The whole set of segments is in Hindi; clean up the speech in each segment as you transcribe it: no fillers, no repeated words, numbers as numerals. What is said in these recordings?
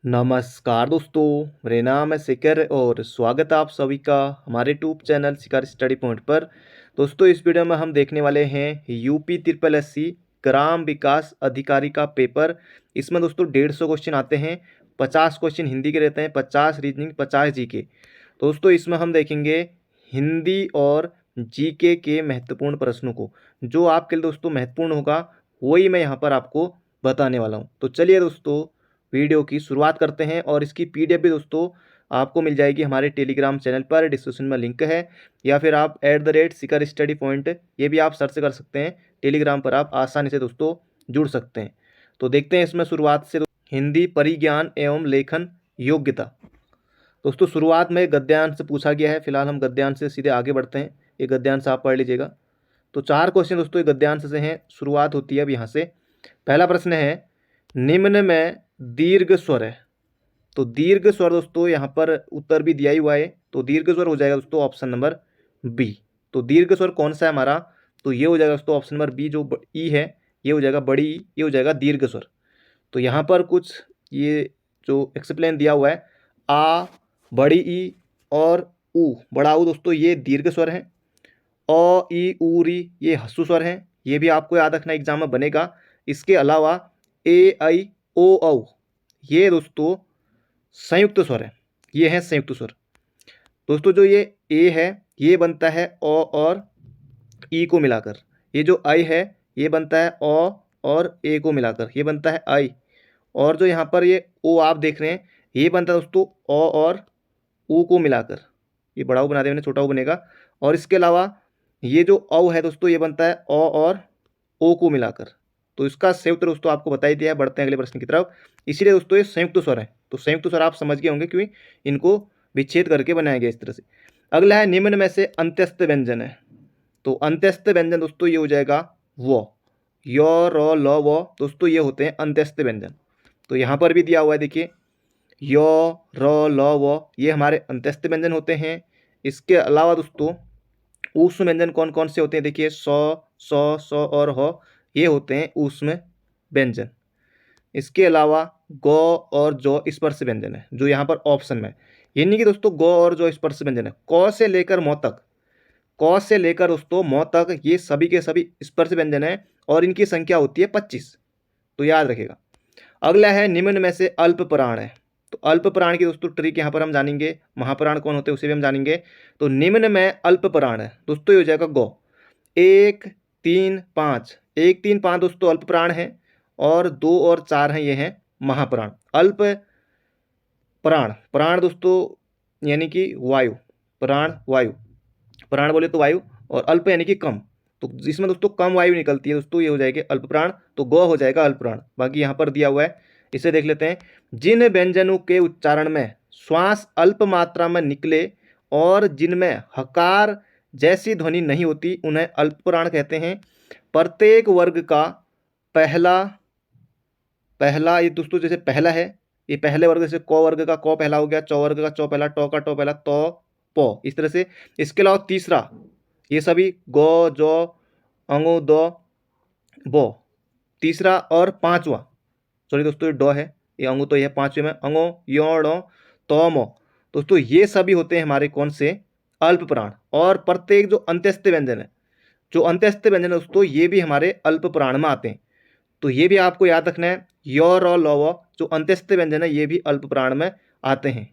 नमस्कार दोस्तों, मेरा नाम है शिखर और स्वागत है आप सभी का हमारे यूट्यूब चैनल शिखर स्टडी पॉइंट पर। दोस्तों, इस वीडियो में हम देखने वाले हैं यूपी ट्रिपल एससी ग्राम विकास अधिकारी का पेपर। इसमें दोस्तों 150 क्वेश्चन आते हैं। 50 क्वेश्चन हिंदी के रहते हैं, 50 रीजनिंग, 50 जीके। दोस्तों, इसमें हम देखेंगे हिंदी और जीके के महत्वपूर्ण प्रश्नों को। जो आपके लिए दोस्तों महत्वपूर्ण होगा वही मैं यहाँ पर आपको बताने वाला हूँ। तो चलिए दोस्तों, वीडियो की शुरुआत करते हैं और इसकी पीडीएफ भी दोस्तों आपको मिल जाएगी हमारे टेलीग्राम चैनल पर। डिस्क्रिप्शन में लिंक है, या फिर आप @शिखर स्टडी पॉइंट ये भी आप सर्च कर सकते हैं। टेलीग्राम पर आप आसानी से दोस्तों जुड़ सकते हैं। तो देखते हैं इसमें शुरुआत से हिंदी परिज्ञान एवं लेखन योग्यता। दोस्तों, शुरुआत में गद्यांश से पूछा गया है। फिलहाल हम गद्यांश से सीधे आगे बढ़ते हैं। ये गद्यांश आप पढ़ लीजिएगा। तो 4 क्वेश्चन दोस्तों ये गद्यांश से हैं। शुरुआत होती है अब यहाँ से। पहला प्रश्न है, निम्न में दीर्घ स्वर है। तो दीर्घ स्वर दोस्तों यहाँ पर उत्तर भी दिया ही हुआ है। तो दीर्घ स्वर हो जाएगा दोस्तों ऑप्शन नंबर बी। तो दीर्घ स्वर कौन सा है हमारा? तो ये हो जाएगा दोस्तों ऑप्शन नंबर बी। जो ई है ये हो जाएगा बड़ी ई, ये हो जाएगा दीर्घ स्वर। तो यहाँ पर कुछ ये जो एक्सप्लेन दिया हुआ है, आ, बड़ी ई और ऊ, बड़ा ऊ दोस्तों ये दीर्घ स्वर है। अ, ई, ऊ, री ये ह्रस्व स्वर हैं। ये भी आपको याद रखना एग्जाम में बनेगा। इसके अलावा ए, आई, ओ, औ ये दोस्तों संयुक्त स्वर है। ये है संयुक्त स्वर। दोस्तों, जो ये ए है ये बनता है अ और ई को मिलाकर। ये जो आई है ये बनता है अ और ए को मिलाकर, ये बनता है आई। और जो यहाँ पर ये ओ आप देख रहे हैं ये बनता है दोस्तों अ और ऊ को मिलाकर। ये बड़ा ऊ बना देंगे, छोटा ऊ बनेगा। और इसके अलावा ये जो औ है दोस्तों ये बनता है अ और ओ को मिलाकर। तो इसका संयुक्त दोस्तों आपको बता ही दिया है। बढ़ते हैं अगले प्रश्न की तरफ। इसीलिए दोस्तों ये संयुक्त स्वर है। तो संयुक्त स्वर आप समझ गए होंगे क्योंकि इनको विच्छेद करके बनाया गया इस तरह से। अगला है, निम्न में से अंत्यस्थ व्यंजन है। तो अंत्यस्थ व्यंजन दोस्तों ये हो जाएगा वो। य, र, ल, व दोस्तों ये होते हैं अंत्यस्थ व्यंजन। तो यहाँ पर भी दिया हुआ है, देखिए य, र, ल, व ये हमारे अंत्यस्थ व्यंजन होते हैं। इसके अलावा दोस्तों ऊष्म व्यंजन कौन कौन से होते हैं? देखिए स और ह ये होते हैं ऊष्म व्यंजन। इसके अलावा ग और जो स्पर्श व्यंजन है, जो यहाँ पर ऑप्शन में, यानी कि दोस्तों ग और जो स्पर्श व्यंजन है, क से लेकर मौ तक, क से लेकर दोस्तों मौ तक ये सभी के सभी स्पर्श व्यंजन है और इनकी संख्या होती है 25। तो याद रखेगा। अगला है, निम्न में से अल्प प्राण है। तो अल्प प्राण की दोस्तों ट्रिक यहाँ पर हम जानेंगे। महाप्राण कौन होते हैं उसे भी हम जानेंगे। तो निम्न में अल्प प्राण है दोस्तों ये हो जाएगा गौ। 1, 3, 5, 1, 3, 5 दोस्तों अल्प प्राण है और 2 और 4 हैं ये हैं महाप्राण। अल्प प्राण, प्राण दोस्तों यानी कि वायु, प्राण वायु, प्राण बोले तो वायु, और अल्प यानी कि कम। तो जिसमें दोस्तों कम वायु निकलती है दोस्तों ये हो जाएगी अल्प प्राण। तो गौ हो जाएगा अल्प प्राण। बाकी यहाँ पर दिया हुआ है, इसे देख लेते हैं। जिन व्यंजनों के उच्चारण में श्वास अल्प मात्रा में निकले और जिनमें हकार जैसी ध्वनि नहीं होती उन्हें अल्प प्राण कहते हैं। प्रत्येक वर्ग का पहला पहला ये दोस्तों जैसे पहला है, ये पहले वर्ग, जैसे क वर्ग का क पहला हो गया, चौ वर्ग का चौ पहला, टौ का टौ पहला, तो प, इस तरह से। इसके अलावा तीसरा ये सभी गो, जो, अंगो, दो, बो, तीसरा और पांचवा, सॉरी दोस्तों ये डो है, ये अंगो तो ये पांचवे में, अंगो, यो, डो, तो, मो दोस्तों ये सभी होते हैं हमारे कौन से? अल्प प्राण। और प्रत्येक जो अंत्यस्थ व्यंजन है, जो अंत्यस्थ व्यंजन है दोस्तों ये भी हमारे अल्प प्राण में आते हैं। तो ये भी आपको याद रखना है। यो, रो, लो, वो जो अंत्यस्थ व्यंजन है ये भी अल्प प्राण में आते हैं।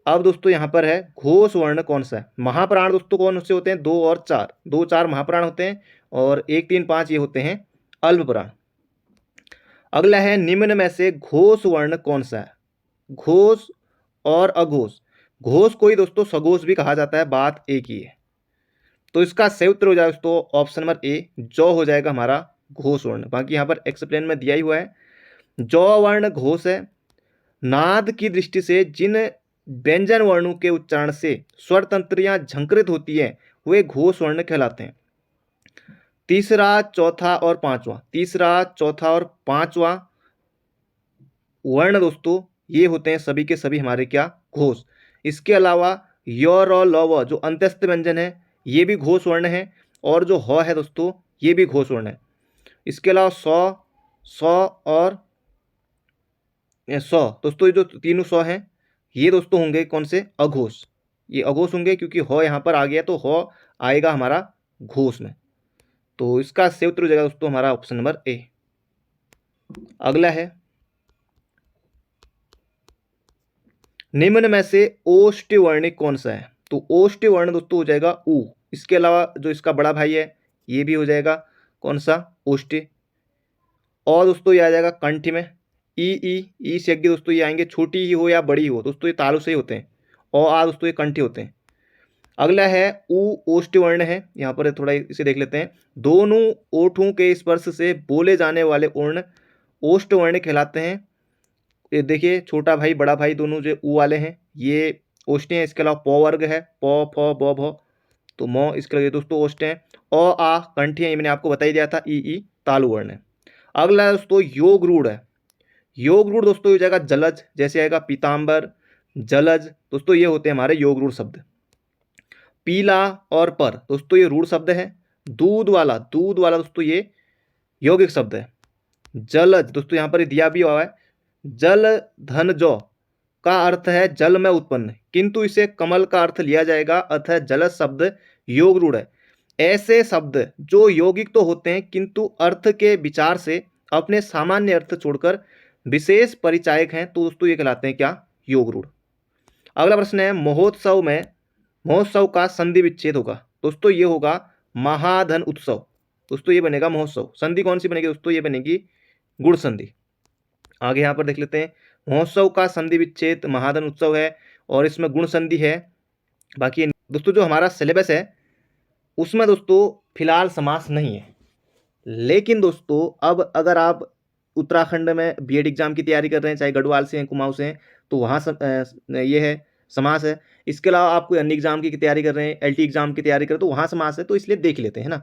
अब दोस्तों यहाँ पर है घोष वर्ण कौन सा है? महाप्राण दोस्तों कौन से होते हैं? 2 और 4, 2, 4 महाप्राण होते हैं और 1, 3, 5 ये होते हैं अल्प प्राण। अगला है, निम्न में से घोष वर्ण कौन सा है? घोष और अघोष। घोष को ही दोस्तों सघोष भी कहा जाता है, बात एक ही है। तो इसका सही उत्तर हो जाएगा दोस्तों ऑप्शन नंबर ए, जो हो जाएगा हमारा घोष वर्ण। बाकी यहाँ पर एक्सप्लेन में दिया ही हुआ है। जो वर्ण घोष है। नाद की दृष्टि से जिन व्यंजन वर्णों के उच्चारण से स्वर तंत्रियां झंकृत होती है वे घोष वर्ण कहलाते हैं। तीसरा, चौथा और पांचवा, तीसरा, चौथा और पांचवा वर्ण दोस्तों ये होते हैं सभी के सभी हमारे क्या? घोष। इसके अलावा य, र, ल, व जो अंत्यस्थ व्यंजन है ये भी घोष वर्ण है, और जो ह है दोस्तों ये भी घोष वर्ण है। इसके अलावा सौ, सौ और सौ दोस्तों, ये जो तीनों सौ हैं ये दोस्तों होंगे कौन से, अघोष। ये अघोष होंगे क्योंकि हो यहाँ पर आ गया तो हो आएगा हमारा घोष में। तो इसका सही उत्तर हो जाएगा दोस्तों हमारा ऑप्शन नंबर ए। अगला है, निम्न में से ओष्ठ्य वर्णिक कौन सा है। तो ओष्ठ्य वर्ण दोस्तों हो जाएगा ऊ। इसके अलावा जो इसका बड़ा भाई है ये भी हो जाएगा कौन सा, ओष्ठ्य। और दोस्तों ये आ जाएगा कंठ में, ई से आगे दोस्तों ये आएंगे, छोटी ही हो या बड़ी हो दोस्तों ये तालु से ही होते हैं। और आ दोस्तों ये कंठी होते हैं। अगला है ऊ, ओष्ठ्य वर्ण है, यहाँ पर थोड़ा इसे देख लेते हैं। दोनों ओठों के स्पर्श से बोले जाने वाले वर्ण ओष्ठ्य वर्ण कहलाते हैं। ये देखिए छोटा भाई बड़ा भाई दोनों जो ऊ वाले हैं ये ओष्ठ्य हैं। इसके अलावा प वर्ग है, प फ ब भ, तो म इसके लिए दोस्तों ओष्ठ्य हैं। अ आ कंठी है, ये मैंने आपको बता ही दिया था, ई तालु वर्ण है। अगला दोस्तों योग रूढ़ है। योग रूढ़ दोस्तों हो जाएगा जलज, जैसे आएगा पीताम्बर, जलज दोस्तों ये होते हैं हमारे योग रूढ़ शब्द। पीला और पर दोस्तों ये रूढ़ शब्द है। दूध वाला दोस्तों ये यौगिक शब्द है। जलज दोस्तों यहाँ पर दिया भी हुआ है, जल धन जो का अर्थ है जल में उत्पन्न, किंतु इसे कमल का अर्थ लिया जाएगा, अतः जलज शब्द योग रूढ़ है। ऐसे शब्द जो यौगिक तो होते हैं किंतु अर्थ के विचार से अपने सामान्य अर्थ छोड़कर विशेष परिचायक हैं, तो दोस्तों ये कहलाते हैं क्या, योग रूढ़। अगला प्रश्न है, महोत्सव में महोत्सव का संधि विच्छेद होगा। दोस्तों ये होगा महाधन उत्सव। दोस्तों ये बनेगा महोत्सव। संधि कौन सी बनेगी दोस्तों, ये बनेगी गुण संधि। आगे यहाँ पर देख लेते हैं, महोत्सव का संधि विच्छेद महाधन उत्सव है और इसमें गुण संधि है। बाकी दोस्तों जो हमारा सिलेबस है उसमें दोस्तों फिलहाल समास नहीं है, लेकिन दोस्तों अब अगर आप उत्तराखंड में बीएड एग्जाम की तैयारी कर रहे हैं, चाहे गढ़वाल से हैं कुमाऊं से हैं, तो वहाँ ये है समास है। इसके अलावा आप कोई अन्य एग्जाम की तैयारी कर रहे हैं, एलटी एग्जाम की तैयारी कर रहे हैं, तो वहाँ समास है, तो इसलिए देख लेते हैं ना।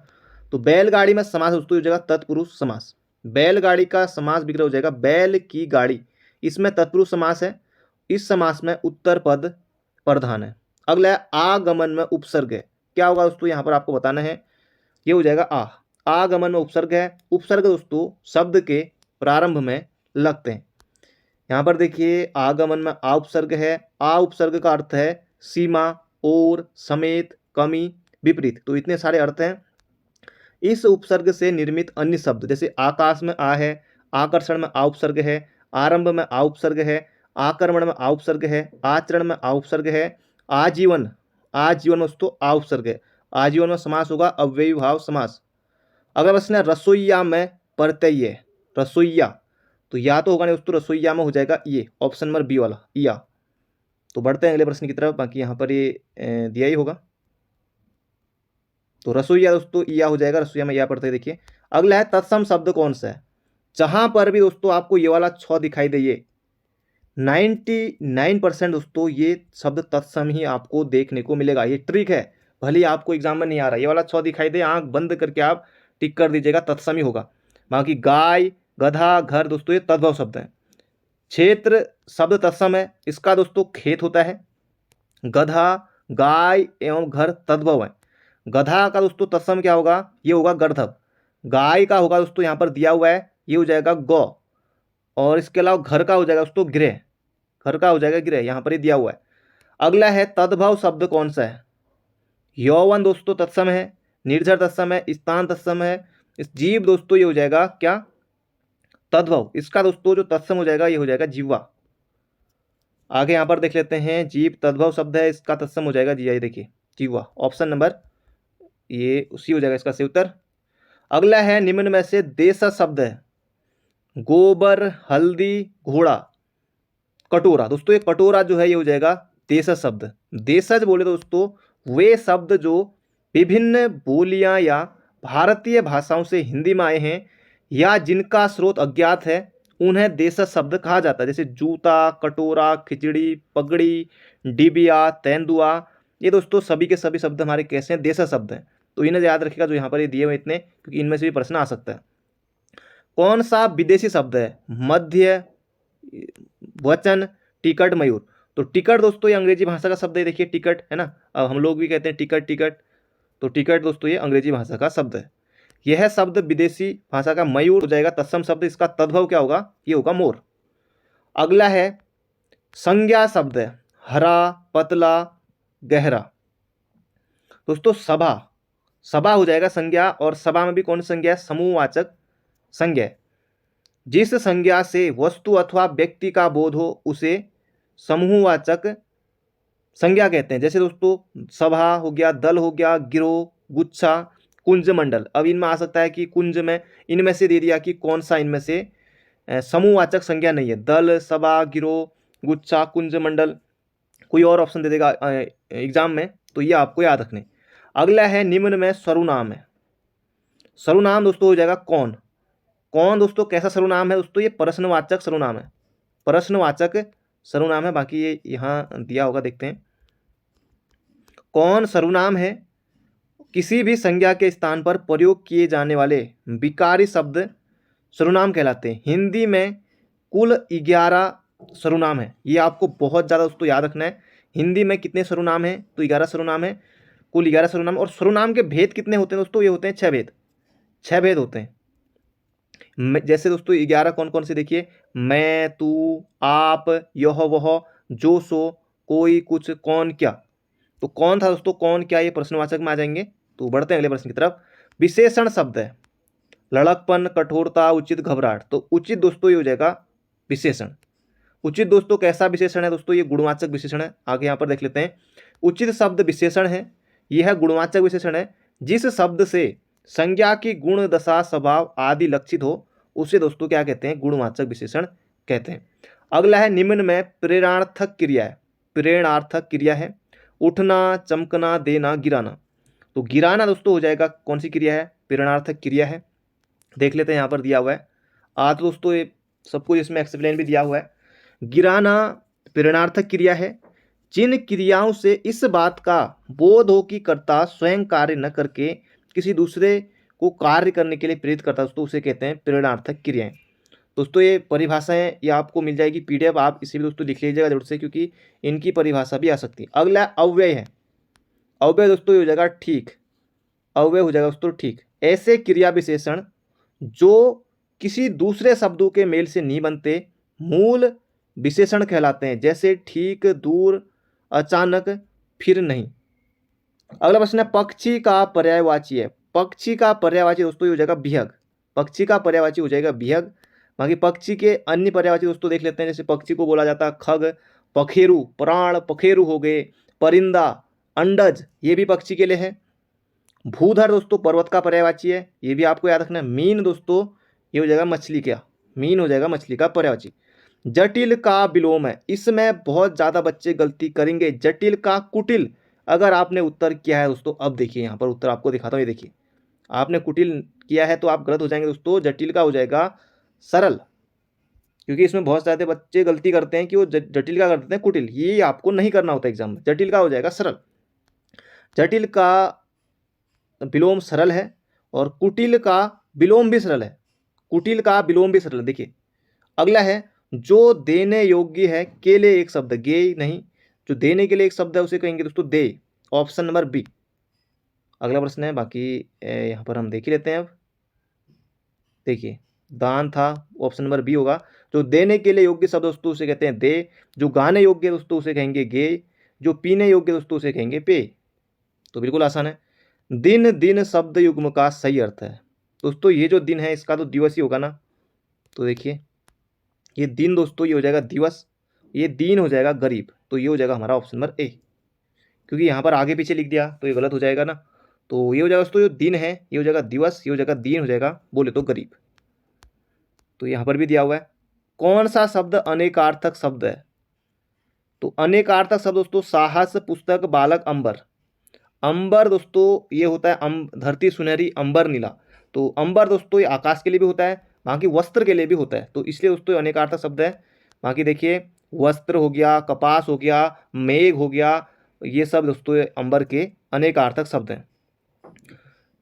तो बैलगाड़ी में समास दोस्तों हो जाएगा तत्पुरुष समास। बैलगाड़ी का समास विग्रह हो जाएगा बैल की गाड़ी, इसमें तत्पुरुष समास है। इस समास में उत्तर पद प्रधान है। अगला है आगमन में उपसर्ग है। क्या होगा दोस्तों यहाँ पर आपको बताना है, ये हो जाएगा आ। आगमन में उपसर्ग है। उपसर्ग दोस्तों शब्द के प्रारंभ में लगते हैं। यहाँ पर देखिए आगमन में आ उपसर्ग है। आ उपसर्ग का अर्थ है सीमा, और, समेत, कमी, विपरीत, तो इतने सारे अर्थ हैं। इस उपसर्ग से निर्मित अन्य शब्द जैसे आकाश में आ है, आकर्षण में आ उपसर्ग है, आरंभ में आ उपसर्ग है, आक्रमण में आ उपसर्ग है, आचरण में आ उपसर्ग है, आजीवन में दोस्तों आ उपसर्ग है। आजीवन में समास होगा अव्ययी भाव समास। अगला प्रश्न है, रसोईया में प्रत्यय है। रसोईया तो या तो होगा नहीं दोस्तों, रसोईया में हो जाएगा ये ऑप्शन नंबर बी वाला या। तो बढ़ते हैं अगले प्रश्न की तरफ, बाकी यहाँ पर ये दिया ही होगा। तो रसोईया दोस्तों या हो जाएगा, रसोईया में या पढ़ते देखिए। अगला है तत्सम शब्द कौन सा है। जहां पर भी दोस्तों आपको ये वाला छ दिखाई दे, ये 99% दोस्तों ये शब्द तत्सम ही आपको देखने को मिलेगा। ये ट्रिक है, भले ही आपको एग्जाम में नहीं आ रहा, ये वाला छ दिखाई दे आंख बंद करके आप टिक कर दीजिएगा, तत्सम ही होगा। बाकी गाय, गधा, घर दोस्तों ये तद्भव शब्द है। क्षेत्र शब्द तत्सम है, इसका दोस्तों खेत होता है। गधा, गाय एवं घर तद्भव है। गधा का दोस्तों तत्सम क्या होगा, ये होगा गर्धव। गाय का होगा दोस्तों यहाँ पर दिया हुआ है, ये हो जाएगा गौ। और इसके अलावा घर का हो जाएगा दोस्तों गृह, घर का हो जाएगा गृह, यहाँ पर ही दिया हुआ है। अगला है तद्भव शब्द कौन सा है। यौवन दोस्तों तत्सम है, निर्झर तत्सम है, स्थान तत्सम है, इस जीव दोस्तों ये हो जाएगा क्या, तद्भव। इसका दोस्तों जो तत्सम हो जाएगा ये हो जाएगा जीवा। आगे यहाँ पर देख लेते हैं, जीव तद्भव शब्द है, इसका तत्सम हो जाएगा जी, देखिए जीवा, ऑप्शन नंबर ये उसी हो जाएगा इसका सही उत्तर। अगला है, निम्न में से देशज शब्द है। गोबर, हल्दी, घोड़ा, कटोरा। दोस्तों ये कटोरा जो है ये हो जाएगा देशज शब्द। देशज बोले दोस्तों वे शब्द जो विभिन्न बोलियां या भारतीय भाषाओं से हिंदी में आए हैं या जिनका स्रोत अज्ञात है, उन्हें देशज शब्द कहा जाता है। जैसे जूता, कटोरा, खिचड़ी, पगड़ी, डिबिया, तेंदुआ, ये दोस्तों सभी के सभी शब्द हमारे कैसे हैं, देशज शब्द हैं। तो इन्हें याद रखिएगा जो यहाँ पर ये दिए हुए इतने, क्योंकि इनमें से भी प्रश्न आ सकता है। कौन सा विदेशी शब्द है, मध्य वचन, टिकट, मयूर। तो टिकट दोस्तों ये अंग्रेजी भाषा का शब्द है, देखिए टिकट है ना, अब हम लोग भी कहते हैं टिकट टिकट, तो टिकट दोस्तों ये अंग्रेजी भाषा का शब्द है। यह शब्द विदेशी भाषा का। मयूर हो जाएगा तत्सम शब्द, इसका तद्भव क्या होगा, ये होगा मोर। अगला है संज्ञा शब्द है, हरा, पतला, गहरा। दोस्तों सभा, सभा हो जाएगा संज्ञा, और सभा में भी कौन सी संज्ञा है? समूहवाचक संज्ञा है। जिस संज्ञा से वस्तु अथवा व्यक्ति का बोध हो उसे समूहवाचक संज्ञा कहते हैं। जैसे दोस्तों सभा हो गया, दल हो गया, गिरोह, गुच्छा, कुंज, मंडल। अब इनमें आ सकता है कि कुंज में इनमें से दे दिया कि कौन सा इनमें से समूहवाचक संज्ञा नहीं है। दल, सभा, गिरोह, गुच्छा, कुंज, मंडल, कोई और ऑप्शन दे देगा एग्जाम में, तो ये आपको याद रखने। अगला है निम्न में सर्वनाम है। सर्वनाम दोस्तों हो जाएगा कौन। कौन दोस्तों कैसा सर्वनाम है दोस्तों? ये प्रश्नवाचक सर्वनाम है, प्रश्नवाचक सर्वनाम है। बाकी ये यहाँ दिया होगा, देखते हैं। कौन सर्वनाम है किसी भी संज्ञा के स्थान पर प्रयोग किए जाने वाले विकारी शब्द सर्वनाम कहलाते हैं। हिंदी में कुल 11 सर्वनाम है। ये आपको बहुत ज़्यादा दोस्तों याद रखना है। हिंदी में कितने सर्वनाम हैं? तो 11 सर्वनाम है, कुल 11 सर्वनाम। और सर्वनाम के भेद कितने होते हैं दोस्तों? ये होते हैं 6 भेद, 6 भेद होते हैं। जैसे दोस्तों 11 कौन कौन से देखिए, मैं, तू, आप, यह, वह, जो, सो, कोई, कुछ, कौन, क्या। तो कौन था दोस्तों? कौन, क्या, ये प्रश्नवाचक में आ जाएंगे। तो बढ़ते हैं अगले प्रश्न की तरफ। विशेषण शब्द है, लड़कपन, कठोरता, उचित, घबराहट। तो उचित दोस्तों ये हो जाएगा विशेषण। उचित दोस्तों कैसा विशेषण है दोस्तों? ये गुणवाचक विशेषण है। आगे यहाँ पर देख लेते हैं। उचित शब्द विशेषण है, यह है गुणवाचक विशेषण है। जिस शब्द से संज्ञा की गुण, दशा, स्वभाव आदि लक्षित हो उसे दोस्तों क्या कहते हैं? गुणवाचक विशेषण कहते हैं। अगला है निम्न में प्रेरणार्थक क्रिया है। प्रेरणार्थक क्रिया है उठना, चमकना, देना, गिराना। तो गिराना दोस्तों हो जाएगा कौन सी क्रिया है? प्रेरणार्थक क्रिया है। देख लेते हैं, यहाँ पर दिया हुआ है। तो दोस्तों ये सब कुछ इसमें एक्सप्लेन भी दिया हुआ है। गिराना प्रेरणार्थक क्रिया है जिन क्रियाओं से इस बात का बोध हो कि कर्ता स्वयं कार्य न करके किसी दूसरे को कार्य करने के लिए प्रेरित करता है, दोस्तों उसे कहते हैं प्रेरणार्थक क्रियाएं। दोस्तों ये परिभाषाएं ये आपको मिल जाएगी PDF, आप इसे भी दोस्तों लिख लीजिएगा जरूर से, क्योंकि इनकी परिभाषा भी आ सकती है। अगला अव्यय है। अव्यय दोस्तों हो जाएगा ठीक। अव्यय हो जाएगा दोस्तों ठीक। ऐसे क्रिया विशेषण जो किसी दूसरे शब्दों के मेल से नहीं बनते मूल विशेषण कहलाते हैं। जैसे ठीक, दूर, अचानक, फिर नहीं। अगला प्रश्न है पक्षी का पर्यायवाची है। पक्षी का पर्यायवाची दोस्तों हो जाएगा विहग। पक्षी का पर्यायवाची हो जाएगा विहग। बाकी पक्षी के अन्य पर्यायवाची दोस्तों देख लेते हैं। जैसे पक्षी को बोला जाता है खग, पखेरु, प्राण, पखेरु हो गए, परिंदा, अंडज, ये भी पक्षी के लिए है। भूधर दोस्तों पर्वत का पर्यायवाची है, ये भी आपको याद रखना है। मीन दोस्तों ये हो जाएगा मछली का, मीन हो जाएगा मछली का पर्यायवाची। जटिल का विलोम है, इसमें बहुत ज़्यादा बच्चे गलती करेंगे। जटिल का कुटिल। अगर आपने उत्तर किया है दोस्तों, अब देखिए यहाँ पर उत्तर आपको दिखाता हूँ। ये देखिए आपने कुटिल किया है तो आप गलत हो जाएंगे दोस्तों। जटिल का हो जाएगा सरल, क्योंकि इसमें बहुत ज़्यादा बच्चे गलती करते हैं कि वो जटिल का करते हैं कुटिल। ये आपको नहीं करना होता एग्जाम में। जटिल का हो जाएगा सरल। जटिल का विलोम सरल है और कुटिल का विलोम भी सरल है। कुटिल का विलोम भी सरल है। देखिए अगला है जो देने योग्य है के लिए एक शब्द, गे नहीं, जो देने के लिए एक शब्द है उसे कहेंगे दोस्तों दे। ऑप्शन नंबर बी अगला प्रश्न है। बाकी यहाँ पर हम देख ही लेते हैं। अब देखिए दान था, ऑप्शन नंबर बी होगा। जो देने के लिए योग्य शब्द दोस्तों उसे कहते हैं दे। जो गाने योग्य दोस्तों उसे कहेंगे गे। जो पीने योग्य दोस्तों उसे कहेंगे पे। तो बिल्कुल आसान है। दिन, दिन शब्द युग्म का सही अर्थ है दोस्तों। ये जो दिन है इसका तो दिवस ही होगा ना। तो देखिए ये दिन दोस्तों ये हो जाएगा दिवस, ये दीन हो जाएगा गरीब। तो ये हो जाएगा हमारा ऑप्शन नंबर ए, क्योंकि यहाँ पर आगे पीछे लिख दिया तो ये गलत हो जाएगा ना। तो ये हो जाएगा दोस्तों, जो दिन है ये हो जाएगा दिवस, ये हो जाएगा दीन, हो जाएगा बोले तो गरीब। तो यहाँ पर भी दिया हुआ है कौन सा शब्द अनेकार्थक शब्द है। तो अनेकार्थक शब्द दोस्तों साहस, पुस्तक, बालक, अंबर। अंबर दोस्तों ये होता है धरती सुनहरी, अंबर नीला। तो अंबर दोस्तों ये आकाश के लिए भी होता है, बाकी वस्त्र के लिए भी होता है। तो इसलिए दोस्तों अनेकार्थक शब्द है। बाकी देखिए वस्त्र हो गया, कपास हो गया, मेघ हो गया, ये सब दोस्तों अंबर के अनेकार्थक शब्द हैं।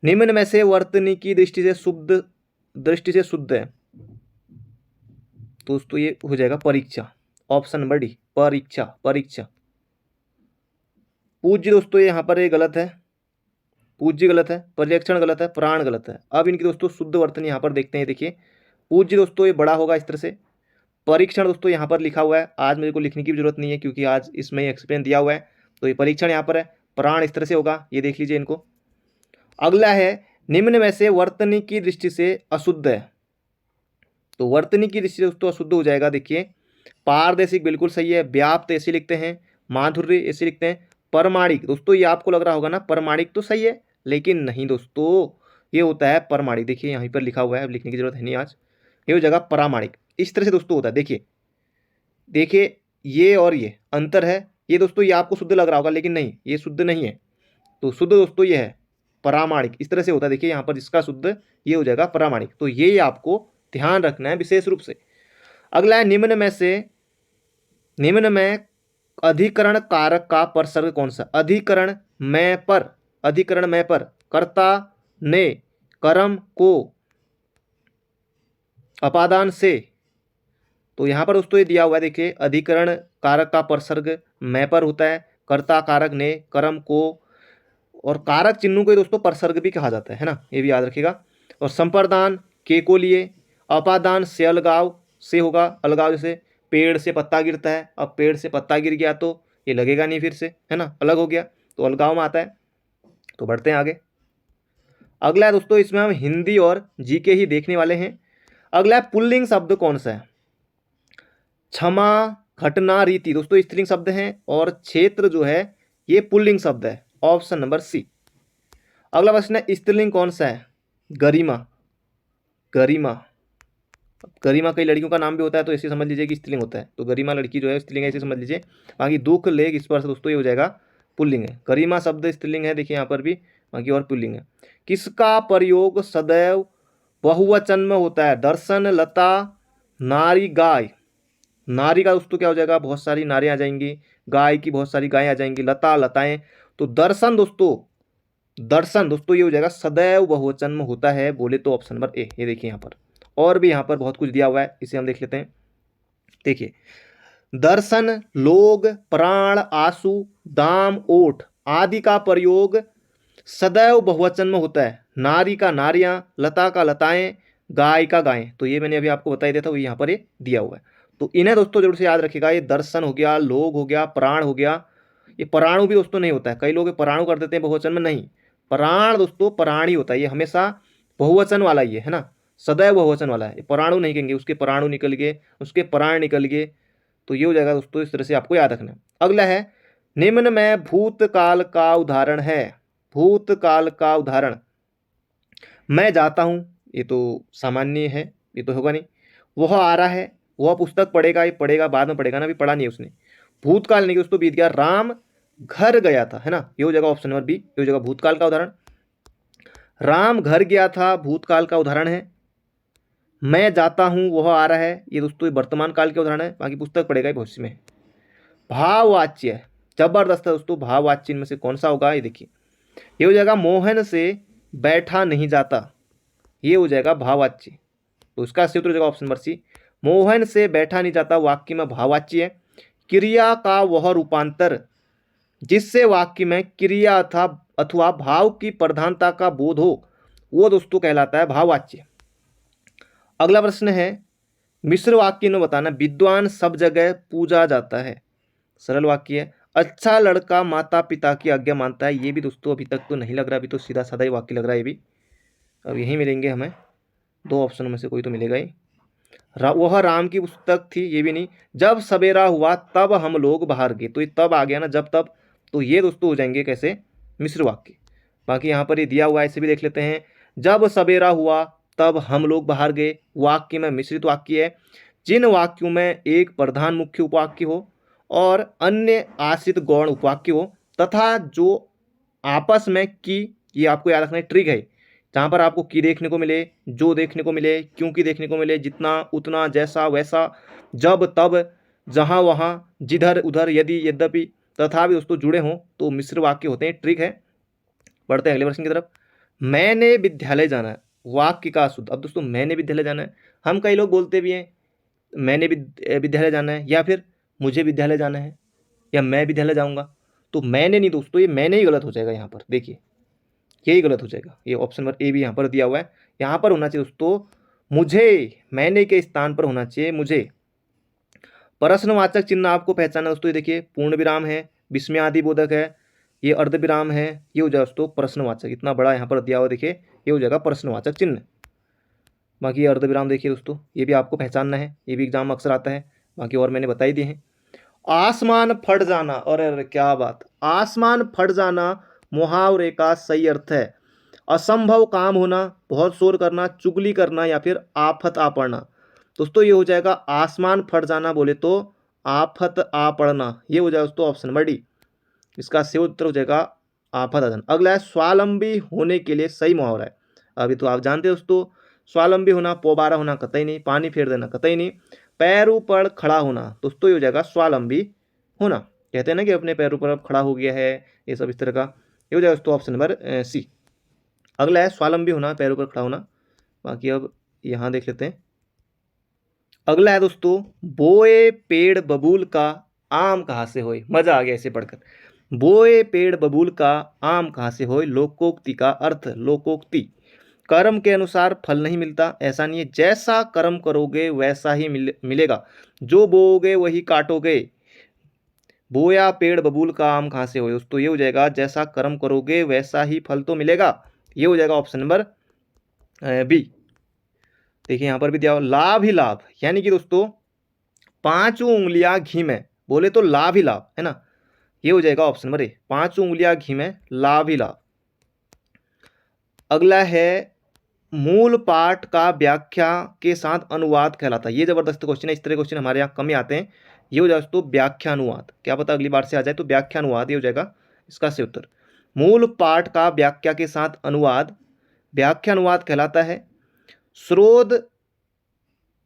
निम्न में से वर्तनी की दृष्टि से शुद्ध है। दोस्तों ये हो जाएगा परीक्षा। ऑप्शन नंबर डी परीक्षा। परीक्षा। पूज्य दोस्तों यहाँ पर ये गलत है, पूज्य गलत है, परिरक्षण गलत है, प्राण गलत है। अब इनकी दोस्तों शुद्ध वर्तनी यहाँ पर देखते हैं। देखिए पूज्य दोस्तों ये बड़ा होगा इस तरह से, परीक्षण दोस्तों यहाँ पर लिखा हुआ है, आज मेरे को लिखने की भी जरूरत नहीं है क्योंकि आज इसमें एक्सप्लेन दिया हुआ है। तो ये परीक्षण यहाँ पर है, प्राण इस तरह से होगा, ये देख लीजिए इनको। अगला है निम्न में से वर्तनी की दृष्टि से अशुद्ध है। तो वर्तनी की दृष्टि से दोस्तों अशुद्ध हो जाएगा। देखिए पारदेशिक बिल्कुल सही है, व्याप्त ऐसे लिखते हैं, माधुर्य ऐसे लिखते हैं, परमाणिक दोस्तों ये आपको लग रहा होगा ना परमाणिक तो सही है, लेकिन नहीं दोस्तों, ये होता है परमाणिक। देखिए यहाँ पर लिखा हुआ है, अब लिखने की जरूरत है नहीं आज, ये हो जाएगा परामाणिक। इस तरह से दोस्तों होता है। देखिए देखिए ये और ये अंतर है। ये दोस्तों ये आपको शुद्ध लग रहा होगा, लेकिन नहीं ये शुद्ध नहीं है। तो शुद्ध दोस्तों ये है परामाणिक, इस तरह से होता है। देखिए यहाँ पर जिसका शुद्ध ये हो जाएगा परामाणिक। तो ये आपको ध्यान रखना है विशेष रूप से। अगला है निम्न में अधिकरण कारक का परसर्ग कौन सा। अधिकरण में पर कर्ता ने कर्म को अपादान से। तो यहाँ पर दोस्तों ये दिया हुआ है, देखिए अधिकरण कारक का परसर्ग मैं पर होता है, कर्ता कारक ने कर्म को, और कारक चिन्हों को दोस्तों परसर्ग भी कहा जाता है ना, ये भी याद रखिएगा। और संप्रदान के को लिए, अपादान से अलगाव से होगा, अलगाव जैसे पेड़ से पत्ता गिरता है, अब पेड़ से पत्ता गिर गया तो ये लगेगा नहीं फिर से, है ना, अलग हो गया तो अलगाव में आता है। तो बढ़ते हैं आगे। अगला है दोस्तों, इसमें हम हिंदी और जीके ही देखने वाले हैं। अगला है पुल्लिंग शब्द कौन सा है। क्षमा, घटना, रीति दोस्तों स्त्रीलिंग शब्द हैं, और क्षेत्र जो है ये पुल्लिंग शब्द है, ऑप्शन नंबर सी। अगला प्रश्न है स्त्रीलिंग कौन सा है। गरिमा, गरिमा कई लड़कियों का नाम भी होता है, तो ऐसे समझ लीजिए कि स्त्रीलिंग होता है। तो गरिमा लड़की जो है स्त्रीलिंग, ऐसे समझ लीजिए। बाकी दुख, लेख, स्पर्श दोस्तों ये हो जाएगा पुल्लिंग है। गरिमा शब्द स्त्रीलिंग है, देखिए यहाँ पर भी, बाकी और पुल्लिंग है। किसका प्रयोग सदैव बहुवचन में होता है। दर्शन, लता, नारी, गाय। नारी का दोस्तों क्या हो जाएगा, बहुत सारी नारियां आ जाएंगी, गाय की बहुत सारी गायें आ जाएंगी, लता, लताएं। तो दर्शन दोस्तों ये हो जाएगा सदैव बहुवचन में होता है, बोले तो ऑप्शन नंबर ए। ये देखिए यहाँ पर और भी यहाँ पर बहुत कुछ दिया हुआ है, इसे हम देख लेते हैं। देखिए दर्शन, लोग, प्राण, आंसू, दाम, ओठ आदि का प्रयोग सदैव बहुवचन में होता है। नारी का नारियां, लता का लताएं, गाय का गायें। तो ये मैंने अभी आपको बता ही दिया था, वो यहाँ पर ये दिया हुआ है। तो इन्हें दोस्तों जरूर से याद रखिएगा। ये दर्शन हो गया, लोग हो गया, प्राण हो गया। ये प्राणु भी दोस्तों नहीं होता है, कई लोग प्राणु कर देते हैं बहुवचन में, नहीं, प्राण दोस्तों प्राणी होता है, ये हमेशा बहुवचन वाला ही है ना, सदैव बहुवचन वाला है। प्राणु नहीं कहेंगे, उसके प्राणु निकल गए, उसके प्राण निकल गए। तो ये हो जाएगा दोस्तों, इस तरह से आपको याद रखना है। अगला है निम्न में भूतकाल का उदाहरण है। भूतकाल का उदाहरण, मैं जाता हूं, ये तो सामान्य है, ये तो होगा नहीं। वह आ रहा है, वह पुस्तक पढ़ेगा, ये पढ़ेगा बाद में पढ़ेगा ना, अभी पढ़ा नहीं है उसने। भूतकाल नहीं, उसको बीत गया। राम घर गया था, है ना, ये हो जाएगा ऑप्शन नंबर बी, ये हो जाएगा भूतकाल का उदाहरण। राम घर गया था भूतकाल का उदाहरण है। मैं जाता हूं, वह आ रहा है, ये दोस्तों वर्तमान काल के उदाहरण है, बाकी पुस्तक पढ़ेगा ये भविष्य में। भाववाच्य, जबरदस्त है दोस्तों। भाववाच्य इनमें से कौन सा होगा, ये देखिए, ये हो जाएगा मोहन से बैठा नहीं जाता, ये हो जाएगा भाववाच्य। तो इसका सूत्र हो जाएगा ऑप्शन नंबर सी, मोहन से बैठा नहीं जाता वाक्य में भाववाच्य है। क्रिया का वह रूपांतर जिससे वाक्य में क्रिया अथवा भाव की प्रधानता का बोध हो, वो दोस्तों कहलाता है भाववाच्य। अगला प्रश्न है मिश्र वाक्य में बताना। विद्वान सब जगह पूजा जाता है, सरल वाक्य है। अच्छा लड़का माता पिता की आज्ञा मानता है, ये भी दोस्तों अभी तक तो नहीं लग रहा, अभी तो सीधा साधा ही वाक्य लग रहा है ये भी। अब यही मिलेंगे हमें, दो ऑप्शन में से कोई तो मिलेगा ही। वह राम की पुस्तक थी, ये भी नहीं। जब सवेरा हुआ तब हम लोग बाहर गए, तो ये तब आ गया ना, जब तब, तो ये दोस्तों हो जाएंगे कैसे, मिश्र वाक्य। बाकी यहाँ पर ये दिया हुआ है, इसे भी देख लेते हैं। जब सवेरा हुआ तब हम लोग बाहर गए, वाक्य में मिश्रित वाक्य है। जिन वाक्यों में एक प्रधान मुख्य उपवाक्य हो और अन्य आश्रित गौण उपवाक्य हो, तथा जो आपस में की, ये आपको याद रखना है, ट्रिक है, जहाँ पर आपको की देखने को मिले, जो देखने को मिले, क्योंकि देखने को मिले, जितना उतना, जैसा वैसा, जब तब, जहाँ वहाँ, जिधर उधर, यदि यद्यपि, तथा भी दोस्तों जुड़े हों तो मिश्र वाक्य होते हैं, ट्रिक है। बढ़ते हैं अगले प्रश्न की तरफ। मैंने विद्यालय जाना है, वाक्य का शुद्ध। अब दोस्तों मैंने विद्यालय जाना है, हम कई लोग बोलते भी हैं मैंने विद्यालय जाना है, या फिर मुझे विद्यालय जाना है, या मैं विद्यालय जाऊँगा। तो मैंने नहीं दोस्तों, ये मैंने ही गलत हो जाएगा यहाँ पर, देखिए यही गलत हो जाएगा। ये ऑप्शन नंबर ए भी यहाँ पर दिया हुआ है, यहाँ पर होना चाहिए दोस्तों मुझे, मैंने के स्थान पर होना चाहिए मुझे। प्रश्नवाचक चिन्ह आपको पहचाना दोस्तों, ये देखिए पूर्ण विराम है, विस्मयादिबोधक है, ये अर्धविराम है, ये हो जाएगा दोस्तों प्रश्नवाचक। इतना बड़ा यहाँ पर दिया हुआ देखिए, ये हो जाएगा प्रश्नवाचक चिन्ह। बाकी ये अर्धविराम देखिए दोस्तों, ये भी आपको पहचानना है, ये भी एग्जाम अक्सर आता है। बाकी और मैंने बता ही दिए हैं। आसमान फट जाना, और अरे क्या बात, आसमान फट जाना मुहावरे का सही अर्थ है असंभव काम होना, बहुत शोर करना, चुगली करना या फिर आफत आ पड़ना। दोस्तों ये हो जाएगा आसमान फट जाना बोले तो आफत आ पड़ना, ये हो जाएगा दोस्तों ऑप्शन नंबर डी। इसका सही उत्तर हो जाएगा आफत आ जाना। अगला है स्वावलंबी होने के लिए सही मुहावरा है। अभी तो आप जानते हो दोस्तों, स्वावलंबी होना, पोबारा होना कतई नहीं, पानी फेर देना कतई नहीं, पैरों पर खड़ा होना, दोस्तों ये हो जाएगा स्वावलंबी होना। कहते हैं ना कि अपने पैरों पर अब खड़ा हो गया है, ये सब इस तरह का, ये हो जाएगा दोस्तों ऑप्शन नंबर सी। अगला है स्वावलंबी होना, पैरों पर खड़ा होना। बाकी अब यहाँ देख लेते हैं। अगला है दोस्तों, बोए पेड़ बबूल का आम कहाँ से होए। मजा आ गया इसे पढ़कर। बोए पेड़ बबूल का आम कहाँ से होए, लोकोक्ति का अर्थ, लोकोक्ति। कर्म के अनुसार फल नहीं मिलता, ऐसा नहीं है, जैसा कर्म करोगे वैसा ही मिलेगा, जो बोओगे वही काटोगे। बोया पेड़ बबूल का आम कहाँ से होए, दोस्तों ये हो जाएगा जैसा कर्म करोगे वैसा ही फल तो मिलेगा, ये हो जाएगा ऑप्शन नंबर बी। देखिए यहाँ पर भी दिया हुआ लाभ ही लाभ, यानी कि दोस्तों पांचों उंगलियां घी में बोले तो लाभ ही लाभ है ना, ये हो जाएगा ऑप्शन नंबर ए, पांचों उंगलियां घी में लाभ ही लाभ। अगला है मूल पाठ का व्याख्या के साथ अनुवाद कहलाता है। ये जबरदस्त क्वेश्चन है, इस तरह क्वेश्चन हमारे यहाँ कम ही आते हैं। ये हो जाएगा दोस्तों व्याख्या अनुवाद, क्या पता अगली बार से आ जाए, तो व्याख्या अनुवाद ये हो जाएगा इसका सही उत्तर। मूल पाठ का व्याख्या के साथ अनुवाद व्याख्या अनुवाद कहलाता है।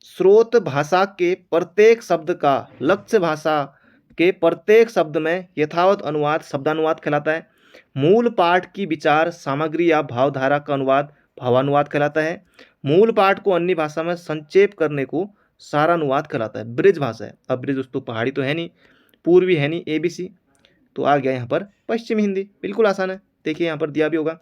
स्रोत भाषा के प्रत्येक शब्द का लक्ष्य भाषा के प्रत्येक शब्द में यथावत अनुवाद शब्दानुवाद कहलाता है। मूल पाठ की विचार सामग्री या भावधारा का अनुवाद भावानुवाद कहलाता है। मूल पाठ को अन्य भाषा में संक्षेप करने को सारानुवाद कहलाता है। ब्रिज भाषा है, अब ब्रिज दोस्तों पहाड़ी तो है नहीं, पूर्वी है नहीं, ABC, तो आ गया यहाँ पर पश्चिमी हिंदी, बिल्कुल आसान है। देखिए यहाँ पर दिया भी होगा।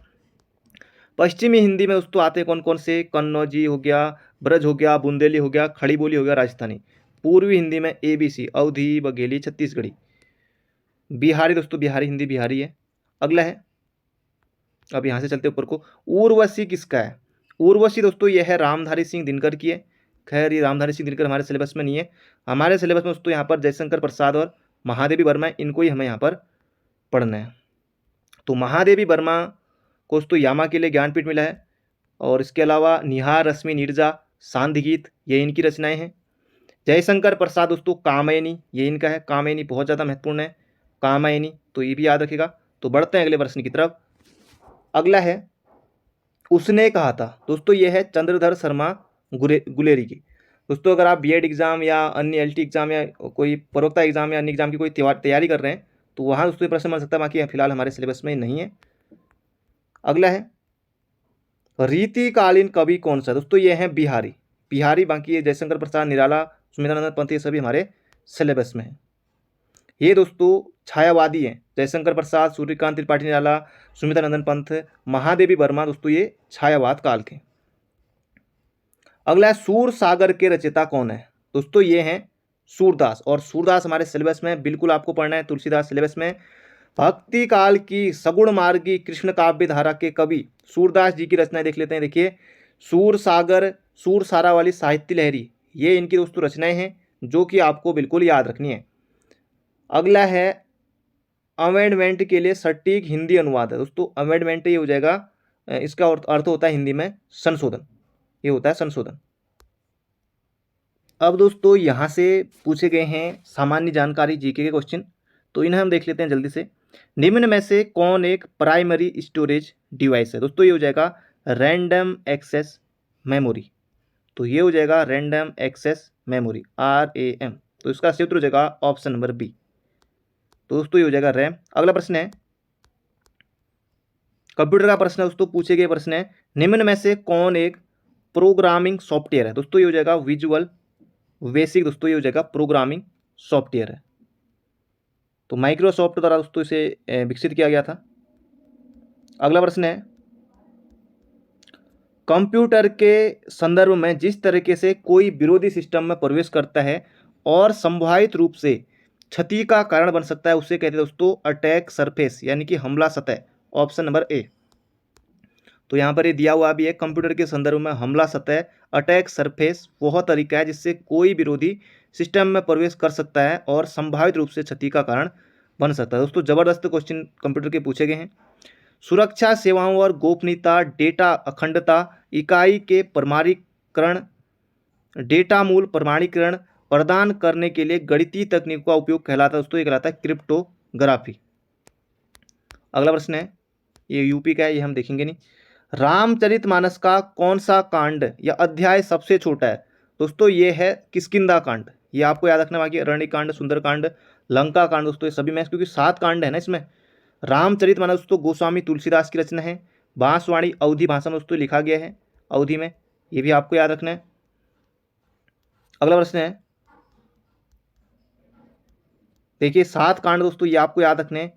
पश्चिमी हिंदी में दोस्तों आते कौन कौन से, कन्नौजी हो गया, ब्रज हो गया, बुंदेली हो गया, खड़ी बोली हो गया, राजस्थानी। पूर्वी हिंदी में ABC, अवधी, बघेली, छत्तीसगढ़ी। बिहारी दोस्तों, बिहारी हिंदी बिहारी है। अगला है, अब यहाँ से चलते ऊपर को, उर्वशी किसका है। उर्वशी दोस्तों यह है रामधारी सिंह दिनकर की है। खैर ये रामधारी सिंह दिनकर हमारे सिलेबस में नहीं है, हमारे सिलेबस में दोस्तों यहाँ पर जयशंकर प्रसाद और महादेवी वर्मा, इनको ही हमें यहाँ पर पढ़ना है। तो महादेवी वर्मा को दोस्तों यामा के लिए ज्ञानपीठ मिला है, और इसके अलावा निहार रश्मि नीरजा सांध्य गीत, ये इनकी रचनाएं हैं। जयशंकर प्रसाद दोस्तों कामयनी, ये इनका है, कामयनी बहुत ज़्यादा महत्वपूर्ण है, कामयनी, तो ये भी याद रखिएगा। तो बढ़ते हैं अगले प्रश्न की तरफ। अगला है उसने कहा था, दोस्तों ये है चंद्रधर शर्मा गुलेरी की। दोस्तों अगर आप B.Ed एग्जाम या अन्य LT एग्जाम या कोई प्रवक्ता एग्जाम या अन्य एग्जाम की कोई तैयारी कर रहे हैं तो वहाँ दोस्तों ये प्रश्न बन सकता है, बाकी फिलहाल हमारे सिलेबस में नहीं है। अगला है रीतिकालीन कवि कौन सा, दोस्तों ये है बिहारी, बाकी ये जयशंकर प्रसाद, निराला, सुमित्रानंद पंत, ये सभी हमारे सिलेबस में है। ये दोस्तों छायावादी हैं, जयशंकर प्रसाद, सूर्यकांत त्रिपाठी निराला, सुमित्रानंदन पंत, महादेवी वर्मा, दोस्तों ये छायावाद काल के। अगला है सूर सागर के रचयिता कौन है, दोस्तों ये हैं सूरदास, और सूरदास हमारे सिलेबस में बिल्कुल आपको पढ़ना है। तुलसीदास सिलेबस में। भक्ति काल की सगुण मार्गी कृष्ण काव्य धारा के कवि सूरदास जी की रचनाएं देख लेते हैं। देखिए सूर सागर, सूर सारा वाली साहित्य लहरी, ये इनकी दोस्तों रचनाएं हैं जो कि आपको बिल्कुल याद रखनी है। अगला है अमेंडमेंट के लिए सटीक हिंदी अनुवाद है, दोस्तों अमेंडमेंट ये हो जाएगा, इसका अर्थ होता है हिंदी में संशोधन, ये होता है संशोधन। अब दोस्तों यहाँ से पूछे गए हैं सामान्य जानकारी GK के क्वेश्चन, तो इन्हें हम देख लेते हैं जल्दी से। निम्न में से कौन एक प्राइमरी स्टोरेज डिवाइस है, दोस्तों ये हो जाएगा रैंडम एक्सेस मेमोरी, तो ये हो जाएगा रैंडम एक्सेस मेमोरी RAM, तो इसका सही उत्तर हो जाएगा ऑप्शन नंबर B, तो दोस्तों ये हो जाएगा रैम। अगला प्रश्न है कंप्यूटर का प्रश्न है दोस्तों, पूछे गए प्रश्न है निम्न में से कौन एक प्रोग्रामिंग सॉफ्टवेयर है, दोस्तों ये हो जाएगा विजुअल बेसिक, दोस्तों ये हो जाएगा प्रोग्रामिंग सॉफ्टवेयर है, तो माइक्रोसॉफ्ट द्वारा दोस्तों इसे विकसित किया गया था। अगला प्रश्न है कंप्यूटर के संदर्भ में जिस तरीके से कोई विरोधी सिस्टम में प्रवेश करता है और संभावित रूप से क्षति का कारण बन सकता है उसे कहते हैं दोस्तों अटैक सरफेस, यानी कि हमला सतह। Option number A. तो यहाँ पर ये दिया हुआ भी है, कंप्यूटर के संदर्भ में हमला सतह अटैक सरफेस वह तरीका है जिससे कोई विरोधी सिस्टम में प्रवेश कर सकता है और संभावित रूप से क्षति का कारण बन सकता है। दोस्तों जबरदस्त क्वेश्चन कंप्यूटर के पूछे गए हैं। सुरक्षा सेवाओं और गोपनीयता, डेटा अखंडता, इकाई के प्रमाणीकरण, डेटा मूल प्रमाणीकरण प्रदान करने के लिए गणितीय तकनीकों का उपयोग कहलाता है दोस्तों, ये कहलाता है क्रिप्टोग्राफी। अगला प्रश्न है, ये यूपी का है, ये हम देखेंगे नहीं। रामचरितमानस का कौन सा कांड या अध्याय सबसे छोटा है? दोस्तों ये है किष्किंधा कांड, ये आपको याद रखना। बाकी अरण्य कांड, सुंदर कांड, लंका कांड दोस्तों ये सभी में, क्योंकि 7 कांड है ना इसमें। रामचरितमानस दोस्तों गोस्वामी तुलसीदास की रचना है। बांसवाणी अवधी भाषा में दोस्तों लिखा गया है, अवधी में, ये भी आपको याद रखना है। अगला प्रश्न है, देखिए 7 कांड दोस्तों ये आपको याद रखने हैं।